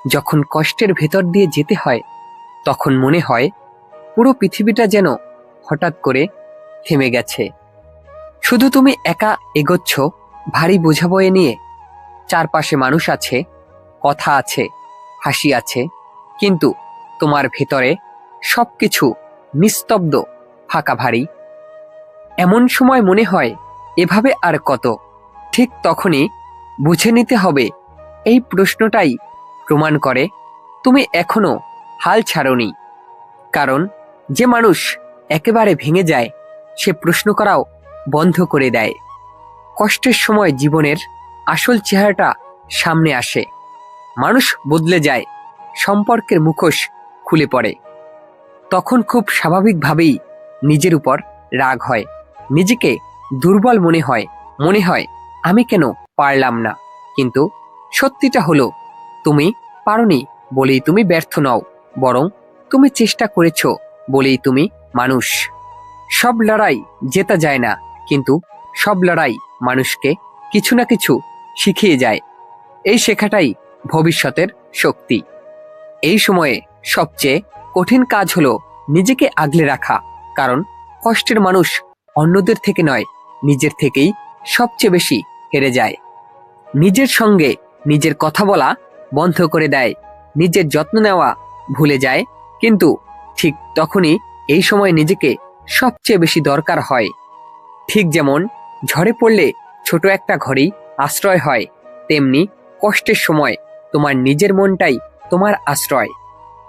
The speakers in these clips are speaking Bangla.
যখন কষ্টের ভেতর দিয়ে যেতে হয় তখন মনে হয় পুরো পৃথিবীটা যেন হঠাৎ করে থেমে গেছে। শুধু তুমি একা এগোচ্ছ ভারী বোঝা বয়ে নিয়ে। চারপাশে মানুষ আছে, কথা আছে, হাসি আছে, কিন্তু তোমার ভেতরে সবকিছু নিস্তব্ধ, ফাঁকা, ভারী। এমন সময় মনে হয় এভাবে আর কত। ঠিক তখনই বুঝে নিতে হবে এই প্রশ্নটাই প্রমাণ করে তুমি এখনো হাল ছাড়োনি। কারণ যে মানুষ একেবারে ভেঙে যায় সে প্রশ্ন করাও বন্ধ করে দেয়। কষ্টের সময় জীবনের আসল চেহারাটা সামনে আসে। মানুষ বদলে যায়, সম্পর্কের মুখোশ খুলে পড়ে। তখন খুব স্বাভাবিকভাবেই নিজের উপর রাগ হয়, নিজেকে দুর্বল মনে হয় আমি কেন পারলাম না। কিন্তু সত্যিটা হলো তুমি পারোনি বলেই তুমি ব্যর্থ নও, বরং তুমি চেষ্টা করেছো বলেই তুমি মানুষ। সব লড়াই জেতা যায় না, কিন্তু সব লড়াই মানুষকে কিছু না কিছু শিখিয়ে যায়। এই শেখাটাই ভবিষ্যতের শক্তি। এই সময়ে সবচেয়ে কঠিন কাজ হলো নিজেকে আগলে রাখা। কারণ কষ্টের মানুষ অন্যদের থেকে নয়, নিজের থেকেই সবচেয়ে বেশি হেরে যায়। নিজের সঙ্গে নিজের কথা বলা বন্ধ করে দেয়, নিজের যত্ন নেওয়া ভুলে যায়। কিন্তু ঠিক তখনই এই সময় নিজেকে সবচেয়ে বেশি দরকার হয়। ঠিক যেমন ঝড়ে পড়লে ছোট একটা ঘরেই আশ্রয় হয়, তেমনি কষ্টের সময় তোমার নিজের মনটাই তোমার আশ্রয়।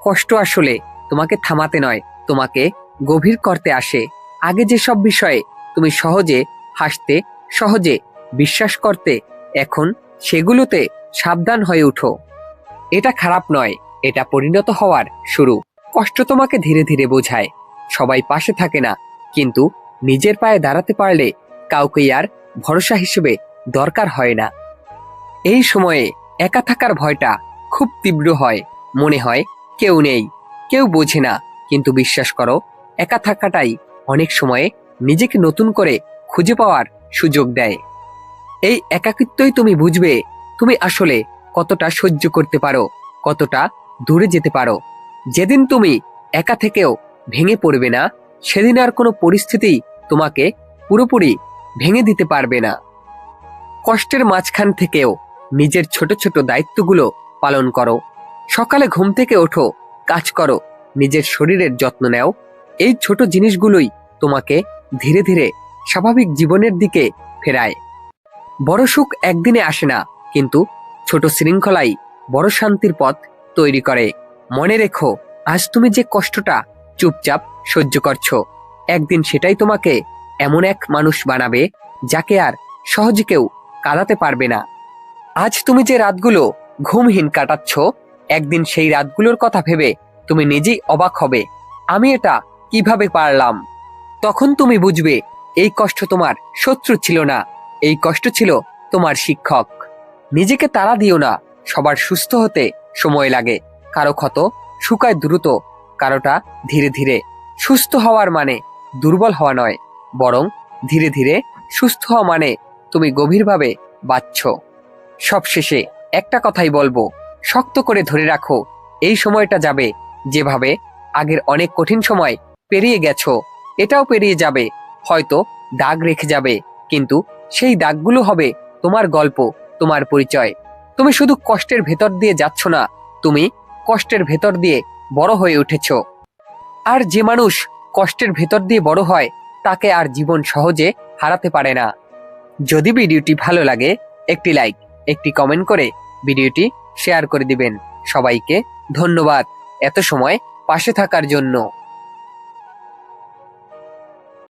কষ্ট আসলে তোমাকে থামাতে নয়, তোমাকে গভীর করতে আসে। আগে যেসব বিষয়ে তুমি সহজে হাসতে, সহজে বিশ্বাস করতে, এখন সেগুলোতে সাবধান হয়ে উঠো। এটা খারাপ নয়, এটা পরিণত হওয়ার শুরু। কষ্ট তোমাকে ধীরে ধীরে বোঝায় সবাই পাশে থাকে না, কিন্তু নিজের পায়ে দাঁড়াতে পারলে কাউকে আর ভরসা হিসেবে দরকার হয় না। এই সময়ে একা থাকার ভয়টা খুব তীব্র হয়। মনে হয় কেউ নেই, কেউ বোঝে না। কিন্তু বিশ্বাস করো, একা থাকাটাই অনেক সময়ে নিজেকে নতুন করে খুঁজে পাওয়ার সুযোগ দেয়। এই একাকিত্বই তুমি বুঝবে তুমি আসলে কতটা সহ্য করতে পারো, কতটা দূরে যেতে পারো। যেদিন তুমি একা থেকেও ভেঙে পড়বে না, সেদিন আর কোনো পরিস্থিতি তোমাকে পুরোপুরি ভেঙে দিতে পারবে না। কষ্টের মাঝখান থেকেও নিজের ছোট ছোট দায়িত্বগুলো পালন করো। সকালে ঘুম থেকে ওঠো, কাজ করো, নিজের শরীরের যত্ন নাও। এই ছোট জিনিসগুলোই তোমাকে ধীরে ধীরে স্বাভাবিক জীবনের দিকে ফেরায়। বড় সুখ একদিনে আসে না, কিন্তু ছোট শৃঙ্খলাই বড় শান্তির পথ তৈরি করে। মনে রেখো, আজ তুমি যে কষ্টটা চুপচাপ সহ্য করছো, একদিন সেটাই তোমাকে এমন এক মানুষ বানাবে যাকে আর সহজে কেউ কাঁদাতে পারবে না। আজ তুমি যে রাতগুলো ঘুমহীন কাটাচ্ছ, একদিন সেই রাতগুলোর কথা ভেবে তুমি নিজেই অবাক হবে, আমি এটা কিভাবে পারলাম। তখন তুমি বুঝবে এই কষ্ট তোমার শত্রু ছিল না, এই কষ্ট ছিল তোমার শিক্ষক। নিজেকে তাড়া দিও না, সবার সুস্থ হতে সময় লাগে। কারো ক্ষত শুকায় দ্রুত, কারোটা ধীরে ধীরে। সুস্থ হওয়ার মানে দুর্বল হওয়া নয়, বরং ধীরে ধীরে সুস্থ হওয়া মানে তুমি গভীরভাবে বাঁচছ। সবশেষে একটা কথাই বলবো, শক্ত করে ধরে রাখো, এই সময়টা যাবে। যেভাবে আগের অনেক কঠিন সময় পেরিয়ে গেছো, এটাও পেরিয়ে যাবে। হয়তো দাগ রেখে যাবে, কিন্তু সেই দাগগুলো হবে তোমার গল্প, তোমার পরিচয়। তুমি শুধু কষ্টের ভেতর দিয়ে যাচ্ছ না, তুমি কষ্টের ভেতর দিয়ে বড় হয়ে উঠেছ। আর যে মানুষ কষ্টের ভেতর দিয়ে বড় হয় তাকে আর জীবন সহজে হারাতে পারে না। যদি ভিডিওটি ভালো লাগে একটি লাইক, একটি কমেন্ট করে ভিডিওটি শেয়ার করে দিবেন। সবাইকে ধন্যবাদ এত সময় পাশে থাকার জন্য।